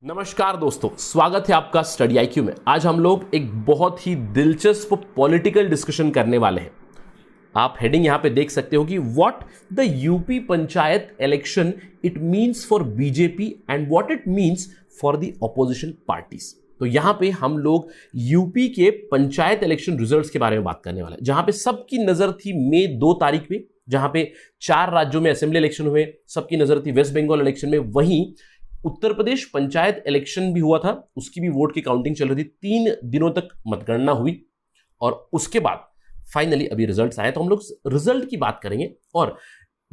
नमस्कार दोस्तों, स्वागत है आपका स्टडी आईक्यू में। आज हम लोग एक बहुत ही दिलचस्प पॉलिटिकल डिस्कशन करने वाले हैं। आप हेडिंग यहां पे देख सकते हो कि what the UP panchayat election it means for BJP and what it means for the opposition parties. तो यहां पे हम लोग यूपी के पंचायत इलेक्शन रिजल्ट्स के बारे में बात करने वाले हैं, जहां पे सबकी नजर थी मई 2 तारीख पे, जहां पे 4 राज्यों में असेंबली इलेक्शन हुए। सबकी नजर थी वेस्ट बंगाल इलेक्शन में। वहीं उत्तर प्रदेश पंचायत इलेक्शन भी हुआ था, उसकी भी वोट की काउंटिंग चल रही थी। 3 दिनों तक मतगणना हुई और उसके बाद फाइनली अभी रिजल्ट्स आए। तो हम लोग रिजल्ट की बात करेंगे और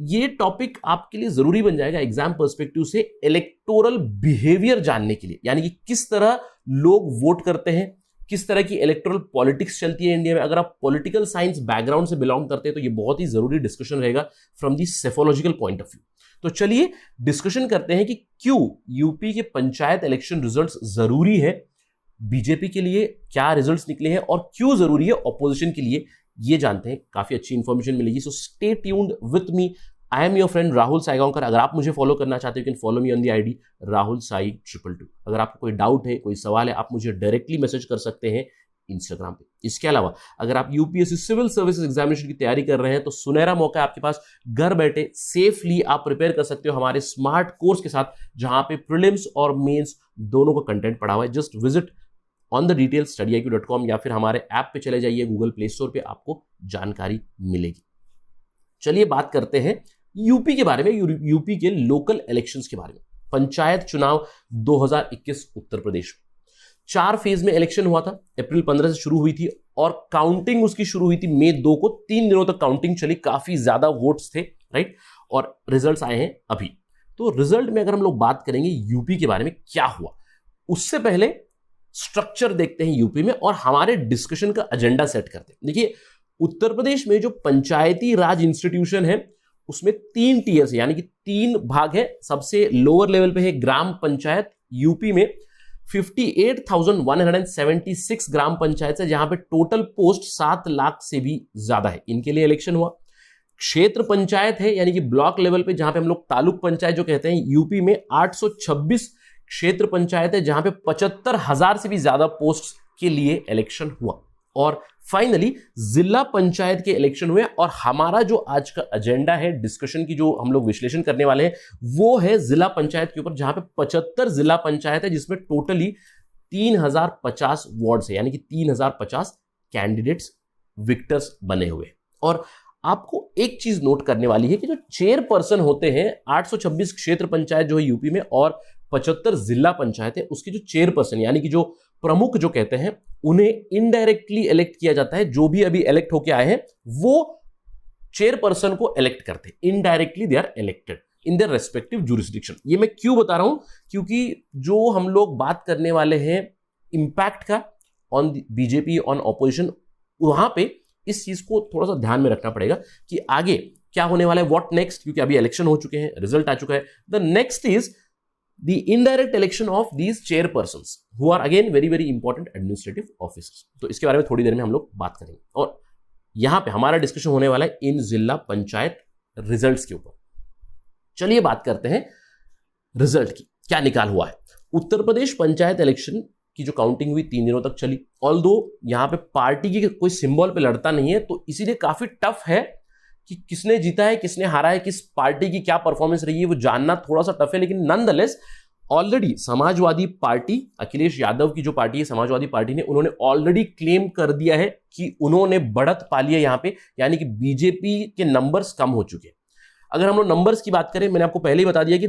ये टॉपिक आपके लिए जरूरी बन जाएगा एग्जाम पर्सपेक्टिव से, इलेक्टोरल बिहेवियर जानने के लिए, यानी कि किस तरह लोग वोट करते हैं, किस तरह की इलेक्टोरल पॉलिटिक्स चलती है इंडिया में। अगर आप पॉलिटिकल साइंस बैकग्राउंड से बिलोंग करते हैं तो ये बहुत ही जरूरी डिस्कशन रहेगा from the psephological point of view. तो चलिए डिस्कशन करते हैं कि क्यों यूपी के पंचायत इलेक्शन रिजल्ट्स जरूरी है, बीजेपी के लिए क्या रिजल्ट्स निकले हैं और क्यों जरूरी है ऑपोजिशन के लिए, ये जानते हैं। काफी अच्छी इंफॉर्मेशन मिलेगी, so stay tuned with me. I am your friend Rahul Saigaonkar. अगर आप मुझे फॉलो करना चाहते हो, you can follow me on the ID Rahul Sai 222। अगर आपको कोई डाउट है, कोई सवाल है, आप मुझे डायरेक्टली मैसेज कर सकते हैं इंस्टाग्राम पे। इसके अलावा अगर आप यूपीएससी सिविल सर्विसेज एग्जामिनेशन की तैयारी कर रहे हैं तो सुनहरा मौका है आपके पास। घर बैठे सेफली आप प्रिपेयर कर सकते हो हमारे स्मार्ट कोर्स के साथ, जहां पे प्रीलिम्स और मेंस दोनों का कंटेंट पढ़ा हुआ है। Just visit on the detail studyIQ.com या फिर हमारे ऐप पे चले जाइए, गूगल प्ले स्टोर पे आपको जानकारी मिलेगी। चलिए बात करते हैं यूपी के बारे में, यूपी के लोकल इलेक्शंस के बारे में। पंचायत चुनाव 2021 उत्तर प्रदेश में 4 फेज में इलेक्शन हुआ था। अप्रैल 15 से शुरू हुई थी और काउंटिंग उसकी शुरू हुई थी मई 2 को। 3 दिनों तक काउंटिंग चली, काफी ज्यादा वोट्स थे, राइट। और रिजल्ट्स आए हैं अभी। तो रिजल्ट में अगर हम लोग बात करेंगे यूपी के बारे में क्या हुआ, उससे पहले स्ट्रक्चर देखते हैं यूपी में और हमारे डिस्कशन का एजेंडा सेट करते हैं। देखिए, उत्तर प्रदेश में जो पंचायती राज इंस्टीट्यूशन है उसमें 3 टीयर्स, यानी कि 3 भाग है। सबसे लोअर लेवल पे है ग्राम पंचायत। यूपी में 58,176 ग्राम पंचायत है, जहां पे टोटल पोस्ट 7 लाख से भी ज्यादा है। इनके लिए इलेक्शन हुआ। क्षेत्र पंचायत है, यानी कि ब्लॉक लेवल पे, जहां पे हम लोग तालुक पंचायत जो कहते हैं। यूपी में 826 क्षेत्र पंचायत है, जहां पे 75,000 से भी ज्यादा पोस्ट के लिए इलेक्शन हुआ। और फाइनली जिला पंचायत के इलेक्शन हुए। और हमारा जो आज का एजेंडा है डिस्कशन की, जो हम लोग विश्लेषण करने वाले हैं, वो है जिला पंचायत के ऊपर, जहां पे 75 जिला पंचायत है, जिसमें टोटली 3050 वार्ड्स है, यानी कि 3050 कैंडिडेट्स विक्टर्स बने हुए। और आपको एक चीज नोट करने वाली है कि जो चेयरपर्सन होते हैं, 826 क्षेत्र पंचायत जो है यूपी में और 75 जिला पंचायत है, उसके जो चेयरपर्सन यानी कि जो प्रमुख जो कहते हैं, उन्हें इनडायरेक्टली इलेक्ट किया जाता है। जो भी अभी इलेक्ट होके आए हैं वो चेयरपर्सन को इलेक्ट करते हैं। Indirectly they are elected in their respective jurisdiction. ये मैं क्यों बता रहा हूं, क्योंकि जो हम लोग बात करने वाले हैं इंपैक्ट का ऑन बीजेपी, ऑन ऑपोजिशन, वहां पे इस चीज को थोड़ा सा ध्यान में रखना पड़ेगा कि आगे क्या होने वाला है, व्हाट नेक्स्ट। क्योंकि अभी इलेक्शन हो चुके हैं, रिजल्ट आ चुका है। The next is the indirect election of these chairpersons who are again very very important administrative officers। तो इसके बारे में थोड़ी देर में हम लोग बात करेंगे। और यहां पे हमारा डिस्कशन होने वाला है इन जिला पंचायत रिजल्ट्स के ऊपर। चलिए बात करते हैं रिजल्ट की, क्या निकाल हुआ है। उत्तर प्रदेश पंचायत इलेक्शन की जो काउंटिंग हुई 3 दिनों तक चली। ऑल्दो यहां पे पार्टी की कोई सिंबल पे लड़ता नहीं है, तो इसीलिए काफी टफ है कि किसने जीता है, किसने हारा है, किस पार्टी की क्या परफॉर्मेंस रही है, वो जानना थोड़ा सा टफ है। लेकिन nonetheless already Samajwadi party, Akhilesh Yadav की जो पार्टी है समाजवादी पार्टी ने, उन्होंने ऑलरेडी क्लेम कर दिया है कि उन्होंने बढ़त पा ली है यहां पे, यानी कि बीजेपी के नंबर्स कम हो चुके हैं। अगर हम लोग नंबर्स की बात करें, मैंने आपको पहले ही बता दिया कि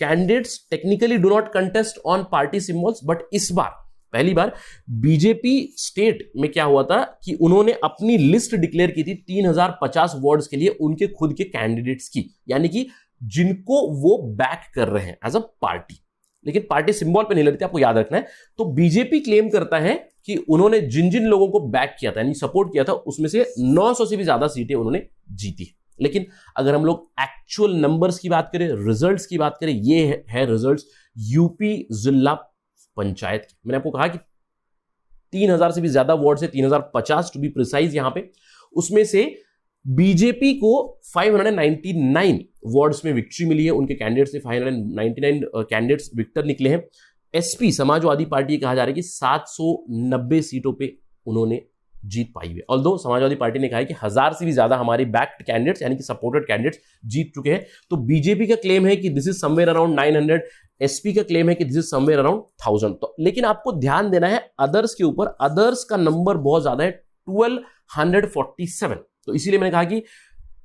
candidates technically do not contest on party symbols, but इस बार पहली बार बीजेपी स्टेट में क्या हुआ था कि उन्होंने अपनी लिस्ट डिक्लेयर की थी 3050 वार्ड्स के लिए, उनके खुद के कैंडिडेट्स की, यानी कि जिनको वो बैक कर रहे हैं एज अ पार्टी। लेकिन पार्टी सिंबल पे नहीं लड़ती, आपको याद रखना है। तो बीजेपी क्लेम करता है कि उन्होंने जिन जिन लोगों को बैक किया था, यानी सपोर्ट किया था, उसमें से 900 से भी ज्यादा सीटें उन्होंने जीती। लेकिन अगर हम लोग एक्चुअल नंबर्स की बात करें, रिजल्ट्स की बात करें, ये है रिजल्ट्स यूपी जिला पंचायत की। मैंने आपको कहा कि 3000 से भी ज्यादा वार्ड से 3050 टू बी प्रिसाइज यहां पे, उसमें से बीजेपी को 599 वार्ड्स में विक्ट्री मिली है। उनके कैंडिडेट्स से 599 कैंडिडेट्स विक्टर निकले हैं। एसपी समाजवादी पार्टी कहा जा रहा है कि 790 सीटों पे उन्होंने जीत पाई है। ऑल्दो समाजवादी पार्टी ने कहा है कि 1000 से भी ज्यादा हमारे बैक्ड कैंडिडेट्स यानी कि सपोर्टेड कैंडिडेट्स जीत चुके हैं। तो बीजेपी का क्लेम है कि this is somewhere around 900, SP का क्लेम है कि दिस इज समवेयर अराउंड 1000। तो लेकिन आपको ध्यान देना है अदर्स के ऊपर, अदर्स का नंबर बहुत ज्यादा है 1247। तो इसीलिए मैंने कहा कि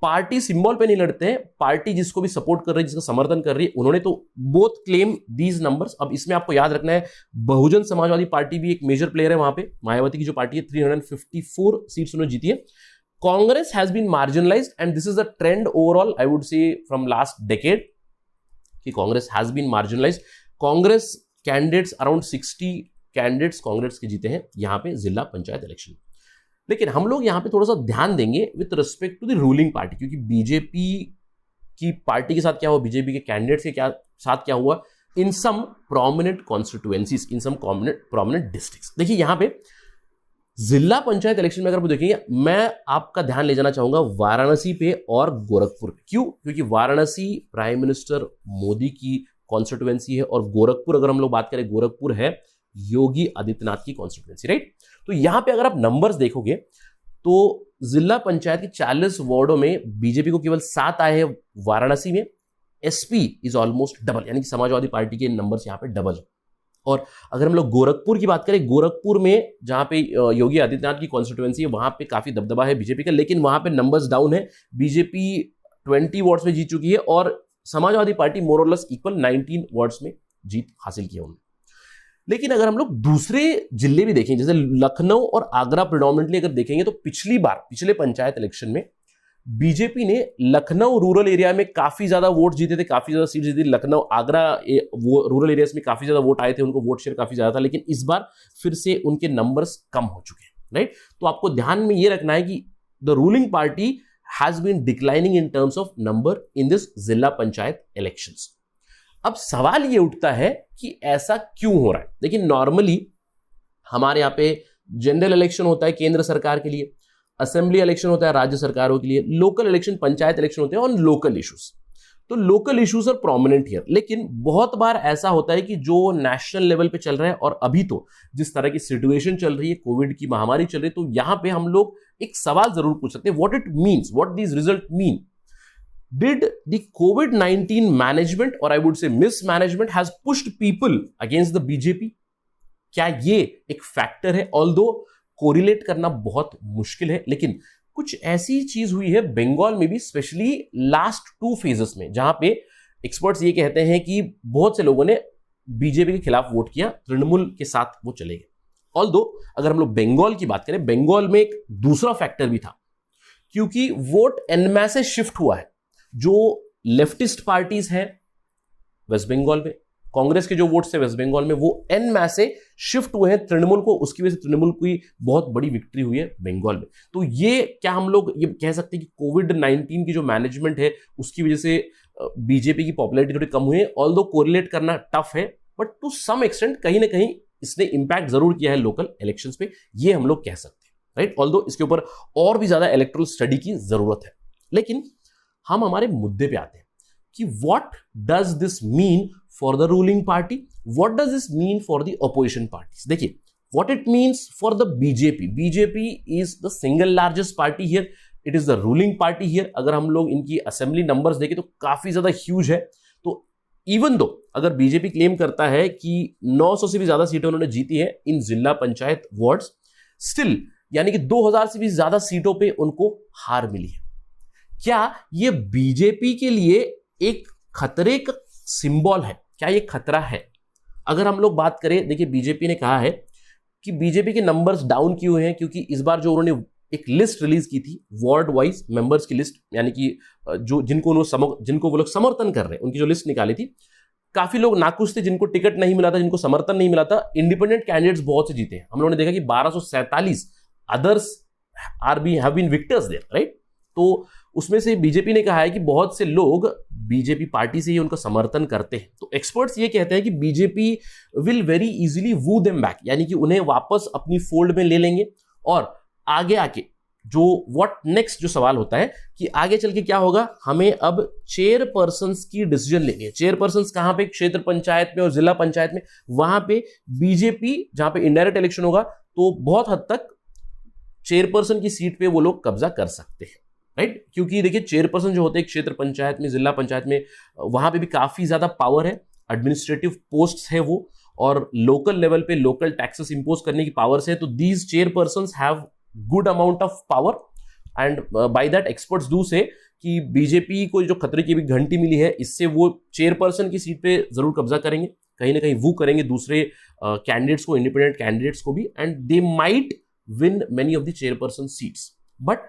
पार्टी सिंबल पे नहीं लड़ते हैं, पार्टी जिसको भी सपोर्ट कर रही है, जिसका समर्थन कर रही है, उन्होंने तो बोथ क्लेम दीज नंबर्स। अब इसमें आपको याद रखना है बहुजन समाजवादी पार्टी भी एक मेजर प्लेयर है वहां पे, मायावती की जो पार्टी है 354 सीट्स उन्होंने जीती है। Congress has been marginalised and this is a trend overall I would say from last decade कि Congress has been marginalised. Congress candidates around 60 candidates Congress के जीते हैं यहां पे जिला पंचायत इलेक्शन। लेकिन हम लोग यहां पे थोड़ा सा ध्यान देंगे with respect to the ruling party, क्योंकि बीजेपी की पार्टी के साथ क्या हुआ, बीजेपी के कैंडिडेट्स के साथ क्या हुआ इन सम प्रोमिनेंट कॉन्स्टिट्यूएंसीज, इन सम प्रोमिनेंट डिस्ट्रिक्ट्स। देखिए यहां पे जिला पंचायत इलेक्शन में अगर आप देखेंगे, मैं आपका ध्यान ले जाना चाहूंगा वाराणसी पे और गोरखपुर पे। क्यों? क्योंकि वाराणसी प्राइम मिनिस्टर मोदी की कॉन्स्टिट्यूएंसी है और गोरखपुर, अगर हम लोग बात करें, गोरखपुर है योगी आदित्यनाथ की कॉन्स्टिट्यूएंसी, राइट। तो यहां पे अगर आप नंबर्स देखोगे तो जिला पंचायत की 40 वार्डों में बीजेपी को केवल 7 आए हैं। वाराणसी में एसपी इज ऑलमोस्ट डबल, यानी कि समाजवादी पार्टी के नंबर्स यहां पे डबल है। और अगर हम लोग गोरखपुर की बात करें, गोरखपुर में जहां पे योगी आदित्यनाथ की कॉन्स्टिट्यूएंसी है वहां पे काफी दबदबा है बीजेपी का, लेकिन वहां पे नंबर्स डाउन है। बीजेपी 20 वार्ड्स में जीत चुकी है और समाजवादी पार्टी मोर और लेस इक्वल 19 वार्ड्स में जीत हासिल की है उन्होंने। लेकिन अगर हम लोग दूसरे जिले भी देखें, जैसे लखनऊ और आगरा प्रेडोमिनेंटली अगर देखेंगे, तो पिछले पंचायत इलेक्शन में बीजेपी ने लखनऊ रूरल एरिया में काफी ज्यादा वोट जीते थे, काफी ज्यादा सीट जीती। लखनऊ आगरा वो रूरल एरियाज में काफी ज्यादा वोट आए थे, उनको वोट शेयर काफी ज्यादा था, लेकिन इस बार फिर से उनके नंबर्स कम हो चुके हैं, राइट। तो आपको ध्यान में ये रखना है कि the ruling party has been declining in terms of number in this zila panchayat elections. अब सवाल ये उठता है कि ऐसा क्यों हो रहा है। देखिए नॉर्मली हमारे यहाँ पे जनरल इलेक्शन होता है केंद्र सरकार के लिए, असेंबली इलेक्शन होता है राज्य सरकारों के लिए, लोकल इलेक्शन पंचायत इलेक्शन होते हैं ऑन लोकल इश्यूज। तो local issues are prominent here. लेकिन बहुत बार ऐसा होता है कि जो नेशनल लेवल पे चल रहा है, और अभी तो जिस तरह की सिचुएशन चल रही है, कोविड की महामारी चल रही है, तो यहां पे हम लोग एक सवाल जरूर पूछ सकते हैं, what it means, what these result mean. Did the COVID-19 management, or I would say mismanagement, has pushed people against the BJP? क्या ये एक फैक्टर है? ऑल्दो कोरिलेट करना बहुत मुश्किल है, लेकिन कुछ ऐसी चीज हुई है बंगाल में भी, स्पेशली लास्ट 2 फेजेस में, जहां पे एक्सपर्ट्स ये कहते हैं कि बहुत से लोगों ने बीजेपी के खिलाफ वोट किया, तृणमूल के साथ वो चले गए। ऑल्दो अगर हम लोग बंगाल की बात करें, बंगाल में एक दूसरा फैक्टर भी था, क्योंकि वोट एनमे से शिफ्ट हुआ है। जो लेफ्टिस्ट पार्टीज हैं वेस्ट बंगाल में, कांग्रेस के जो वोट्स थे वेस्ट बंगाल में, वो एनमे से शिफ्ट हुए हैं तृणमूल को, उसकी वजह से तृणमूल की बहुत बड़ी विक्ट्री हुई है बंगाल में। तो ये क्या हम लोग ये कह सकते हैं कि कोविड-19 की जो मैनेजमेंट है उसकी वजह से बीजेपी की पॉपुलैरिटी थोड़ी कम हुई है। ऑल्दो कोरिलेट करना टफ है, बट टू सम एक्सटेंट कहीं ना कहीं इसने इंपैक्ट जरूर किया है लोकल इलेक्शंस पे, ये हम लोग कह सकते हैं, राइट। ऑल्दो इसके ऊपर और भी ज्यादा इलेक्टोरल स्टडी की जरूरत है। लेकिन हम हमारे मुद्दे पे आते हैं कि what does this mean for the ruling party, what does this mean for the opposition parties. देखिए what it means for the BJP, BJP is the single largest party here, it is the ruling party here. अगर हम लोग इनकी assembly numbers देखें तो काफी ज्यादा huge है। तो इवन दो अगर बीजेपी क्लेम करता है कि 900 से भी ज्यादा सीटें उन्होंने जीती है इन जिला पंचायत वार्ड्स, स्टिल यानी कि 2000 से भी ज्यादा सीटों पे उनको हार मिली है। क्या ये बीजेपी के लिए एक खतरे का सिंबल है? क्या ये खतरा है? अगर हम लोग बात करें, देखिए बीजेपी ने कहा है कि बीजेपी के नंबर्स डाउन क्यों हैं, क्योंकि इस बार जो उन्होंने एक लिस्ट रिलीज की थी वार्ड वाइज मेंबर्स की लिस्ट, यानी कि जो जिनको वो लोग समर्थन कर रहे हैं उनकी जो लिस्ट निकाली थी, काफी लोग नाखुश थे जिनको टिकट नहीं मिला था, जिनको समर्थन नहीं मिला था। इंडिपेंडेंट कैंडिडेट्स बहुत से जीते हैं। हम लोगों ने देखा कि 1247 others have been victors there, right. तो उसमें से बीजेपी ने कहा है कि बहुत से लोग बीजेपी पार्टी से ही उनका समर्थन करते हैं। तो एक्सपर्ट्स ये कहते हैं कि BJP will very easily woo them back, यानी कि उन्हें वापस अपनी फोल्ड में ले लेंगे और आगे आके जो व्हाट नेक्स्ट जो सवाल होता है कि आगे चल के क्या होगा, हमें अब चेयरपर्सन्स की डिसीजन लेनी है। चेयरपर्सन्स कहां पे, क्षेत्र पंचायत में और जिला पंचायत में, वहां पे बीजेपी जहां पे इनडायरेक्ट इलेक्शन होगा तो बहुत हद तक चेयरपर्सन की सीट पे वो लोग कब्जा कर सकते हैं, राइट। क्योंकि देखिए चेयरपर्सन जो होते हैं क्षेत्र पंचायत में, जिला पंचायत में, वहां पे भी काफी ज्यादा पावर है, एडमिनिस्ट्रेटिव पोस्ट है वो, और लोकल लेवल पे लोकल टैक्सेस इंपोज करने की पावर्स है। तो these chairpersons have good amount of power and by that experts do से कि बीजेपी को जो खतरे की भी घंटी मिली है, इससे वो चेयरपर्सन की सीट पे जरूर कब्जा करेंगे, कहीं ना कहीं वो करेंगे दूसरे कैंडिडेट्स को, इंडिपेंडेंट कैंडिडेट्स को भी, and they might win many of the chairperson seats. But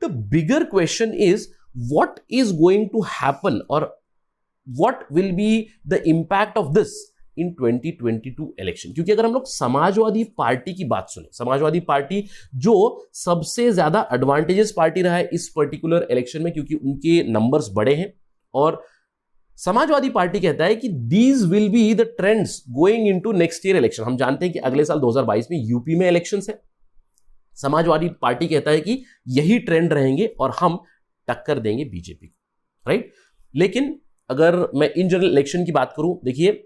the bigger question is what is going to happen, or what will be the impact of this in 2022 election. क्योंकि अगर हम लोग Samajwadi party की बात सुने, Samajwadi party जो सबसे ज्यादा एडवांटेजेस पार्टी रहा है इस पर्टिकुलर इलेक्शन में, क्योंकि उनके नंबर्स बड़े हैं, और समाजवादी पार्टी कहता है कि these will be the trends going into next year election. हम जानते हैं कि अगले साल 2022 में यूपी में इलेक्शंस है। समाजवादी पार्टी कहता है कि यही ट्रेंड रहेंगे और हम टक्कर देंगे बीजेपी को, राइट। लेकिन अगर मैं इन जनरल इलेक्शन की बात करूं, देखिए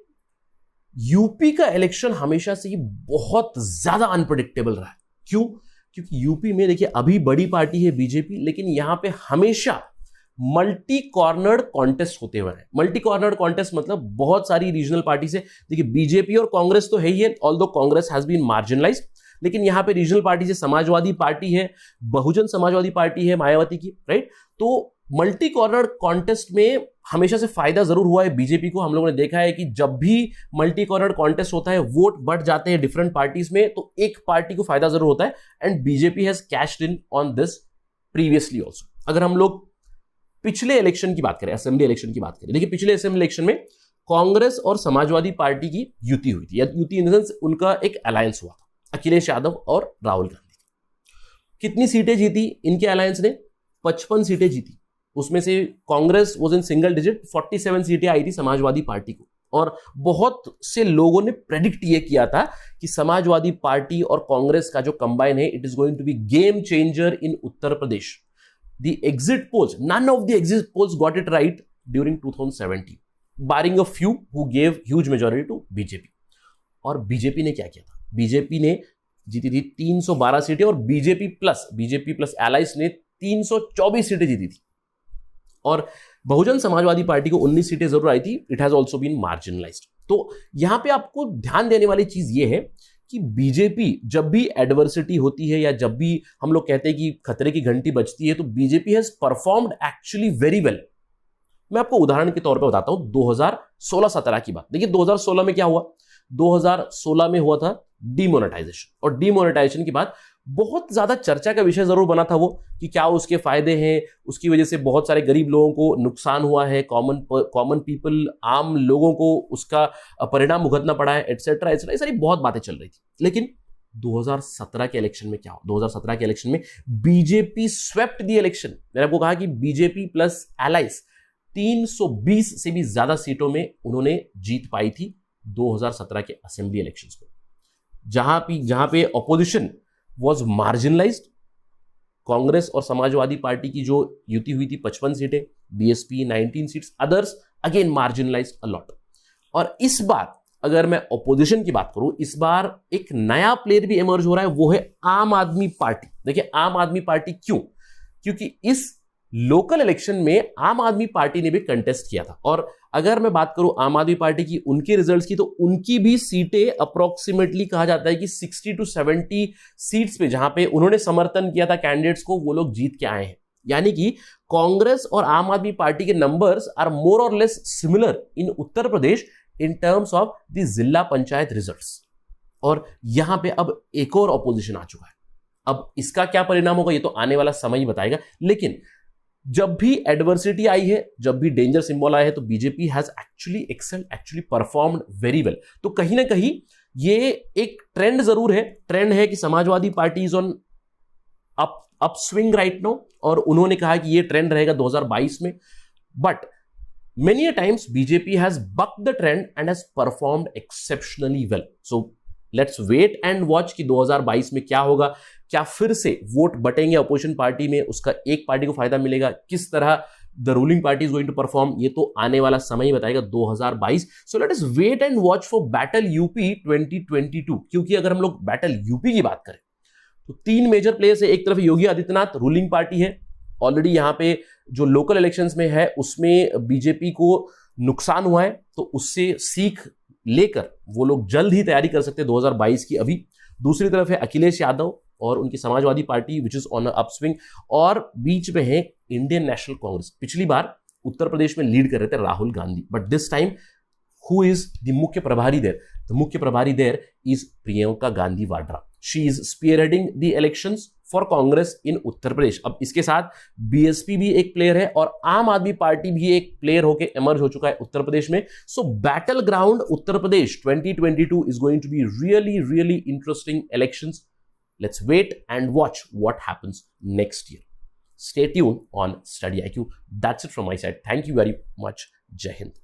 यूपी का इलेक्शन हमेशा से ही बहुत ज्यादा अनप्रेडिक्टेबल रहा है। क्यों? क्योंकि यूपी में देखिए अभी बड़ी पार्टी है बीजेपी, लेकिन यहां पे हमेशा मल्टी कॉर्नर्ड कॉन्टेस्ट होते हुए हैं। मल्टी कॉर्नर्ड कॉन्टेस्ट मतलब बहुत सारी रीजनल पार्टी से, देखिए बीजेपी और कांग्रेस तो है ही है, although Congress has been marginalised, लेकिन यहां पे रीजनल पार्टी से समाजवादी पार्टी है, बहुजन समाजवादी पार्टी है मायावती की, राइट। तो मल्टी कॉर्नर कॉन्टेस्ट में हमेशा से फायदा जरूर हुआ है बीजेपी को। हम लोगों ने देखा है कि जब भी मल्टी कॉर्नर कॉन्टेस्ट होता है, वोट बढ़ जाते हैं डिफरेंट पार्टीज में, तो एक पार्टी को फायदा जरूर होता है, and BJP has cached in on this previously also. अगर हम लोग पिछले इलेक्शन की बात करें, असेंबली इलेक्शन की बात करें, देखिए पिछले असेंबली इलेक्शन में कांग्रेस और समाजवादी पार्टी की युति हुई थी, या युति इन द सेंस उनका एक अलायंस हुआ था, अखिलेश यादव और राहुल गांधी। कितनी सीटें जीती इनके अलायंस ने? 55 सीटें जीती। उसमें से Congress was in single digit, 47 सीटें आई थी समाजवादी पार्टी को। और बहुत से लोगों ने प्रेडिक्ट ये किया था कि समाजवादी पार्टी और कांग्रेस का जो कंबाइन है, it is going to be game changer in Uttar Pradesh. The exit polls, none of the exit polls got it right during 2017, barring a few who gave huge majority to BJP. और BJP ने क्या किया था? BJP ने जीती थी 312 सीटें, और बीजेपी प्लस एलाइस ने 324 सीटें जीती थी, और बहुजन समाजवादी पार्टी को 19 सीटें जरूर आई थी। It has also been marginalised. तो यहां पे आपको ध्यान देने वाली चीज ये है कि बीजेपी जब भी एडवर्सिटी होती है, या जब भी हम लोग कहते हैं कि खतरे की घंटी बजती है, तो BJP has performed actually very well. मैं आपको उदाहरण के तौर पर बताता हूं 2016-17 की बात। देखिए 2016 में क्या हुआ? 2016 में हुआ था डीमोनेटाइजेशन, और डीमोनेटाइजेशन के बाद बहुत ज्यादा चर्चा का विषय जरूर बना था वो, कि क्या उसके फायदे हैं, उसकी वजह से बहुत सारे गरीब लोगों को नुकसान हुआ है, कॉमन पीपल, आम लोगों को उसका परिणाम भुगतना पड़ा है, एटसेट्रा एटसेट्रा, ये सारी बहुत बातें चल रही थी। लेकिन 2017 के इलेक्शन में क्या हुआ? 2017 के इलेक्शन में बीजेपी स्वेप्ट द इलेक्शन। मैंने आपको कहा कि बीजेपी प्लस एलाइस 320 से भी ज्यादा सीटों में उन्होंने जीत पाई थी 2017 के असेंबली इलेक्शंस में। जहां पे ऑपोजिशन वाज मार्जिनलाइज्ड, कांग्रेस और समाजवादी पार्टी की जो युति हुई थी 55 सीटें, BSP 19 seats, others again marginalised a lot. और इस बार अगर मैं ऑपोजिशन की बात करूं, इस बार एक नया प्लेयर भी इमर्ज हो रहा है, वो है आम आदमी पार्टी। देखिए आम आदमी पार्टी क्यों? क्योंकि इस लोकल इलेक्शन में आम आदमी पार्टी ने भी कंटेस्ट किया था, और अगर मैं बात करूं आम आदमी पार्टी की उनके रिजल्ट्स की, तो उनकी भी सीटें अप्रोक्सीमेटली कहा जाता है कि 60 to 70 सीट्स पे, जहां पे उन्होंने समर्थन किया था कैंडिडेट्स को, वो लोग जीत के आए हैं। यानी कि कांग्रेस और आम आदमी पार्टी के नंबर्स आर मोर और less similar in Uttar Pradesh in terms of the जिला पंचायत रिजल्ट्स। और यहां पे अब एक और ऑपोजिशन आ चुका है। अब इसका क्या परिणाम होगा ये तो आने वाला समय ही बताएगा, लेकिन जब भी एडवर्सिटी आई है, जब भी डेंजर सिंबल आया है, तो BJP has actually excelled, actually performed very well. तो कहीं ना कहीं ये एक ट्रेंड जरूर है, ट्रेंड है कि Samajwadi Party is on up swing right now, और उन्होंने कहा कि ये ट्रेंड रहेगा 2022 में। But many times BJP has bucked the trend and has performed exceptionally well. So let's wait and watch कि 2022 में क्या होगा, क्या फिर से वोट बटेंगे अपोजिशन पार्टी में, उसका एक पार्टी को फायदा मिलेगा, किस तरह the ruling party is going to perform, ये तो आने वाला समय ही बताएगा 2022। So let us wait and watch for battle UP 2022। क्योंकि अगर हम लोग बैटल यूपी की बात करें तो 3 मेजर प्लेयर्स है। एक तरफ योगी आदित्यनाथ रूलिंग पार्टी है, ऑलरेडी यहां पे जो लोकल इलेक्शंस में है उसमें बीजेपी को नुकसान हुआ है, तो उससे सीख लेकर वो लोग जल्द ही तैयारी कर सकते हैं 2022 की अभी। दूसरी तरफ है अखिलेश यादव और उनकी Samajwadi party which is on upswing, और बीच में है इंडियन नेशनल कांग्रेस। पिछली बार उत्तर प्रदेश में लीड कर रहे थे Rahul Gandhi, but this time who is the मुख्य प्रभारी देयर? द मुख्य प्रभारी there is Priyanka Gandhi Vadra. She is spearheading the elections for Congress in Uttar Pradesh. अब इसके साथ बीएसपी भी एक प्लेयर है और आम आदमी पार्टी भी एक प्लेयर होकर इमर्ज हो चुका है उत्तर प्रदेश में। So battleground Uttar Pradesh 2022 is going to be really really interesting elections. Let's wait and watch what happens next year. Stay tuned on Study IQ. That's it from my side. Thank you very much. Jai Hind.